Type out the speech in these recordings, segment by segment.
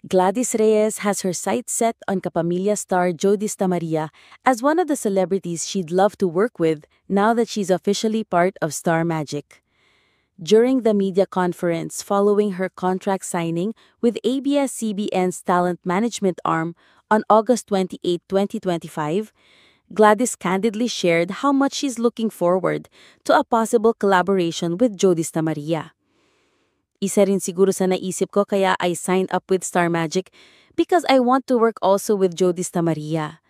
Gladys Reyes has her sights set on Kapamilya star Jody Stamaria as one of the celebrities she'd love to work with now that she's officially part of Star Magic. During the media conference following her contract signing with ABS-CBN's talent management arm on August 28, 2025, Gladys candidly shared how much she's looking forward to a possible collaboration with Jody Stamaria. Isa rin siguro sa naisip ko kaya I signed up with Star Magic because I want to work also with Jody Stamaria.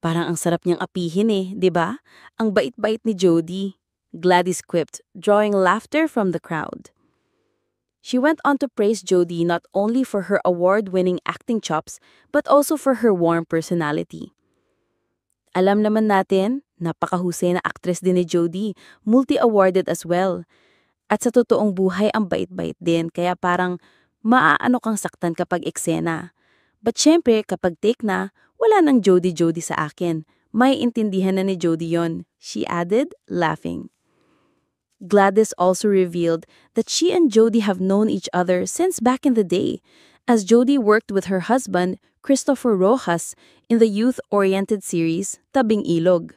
Parang ang sarap niyang apihin di ba? Ang bait-bait ni Jody. Gladys quipped, drawing laughter from the crowd. She went on to praise Jody not only for her award-winning acting chops but also for her warm personality. Alam naman natin, napakahusay na actress din ni Jody, multi-awarded as well. At sa totoong buhay ang bait-bait din kaya parang maaano kang saktan kapag eksena. But syempre kapag take na, wala nang Jody-Jody sa akin. May intindihan na ni Jody yon, she added, laughing. Gladys also revealed that she and Jody have known each other since back in the day, as Jody worked with her husband, Christopher Rojas, in the youth-oriented series Tabing Ilog.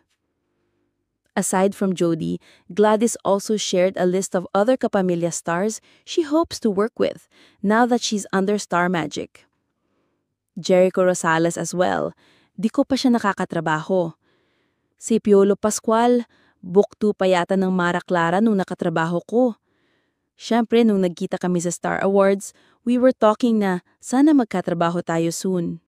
Aside from Jody, Gladys also shared a list of other Kapamilya stars she hopes to work with now that she's under Star Magic. Jericho Rosales as well. Di ko pa siya nakakatrabaho. Si Piolo Pascual, book 2 pa yata ng Mara Clara nung nakatrabaho ko. Siyempre, nung nagkita kami sa Star Awards, we were talking na sana magkatrabaho tayo soon.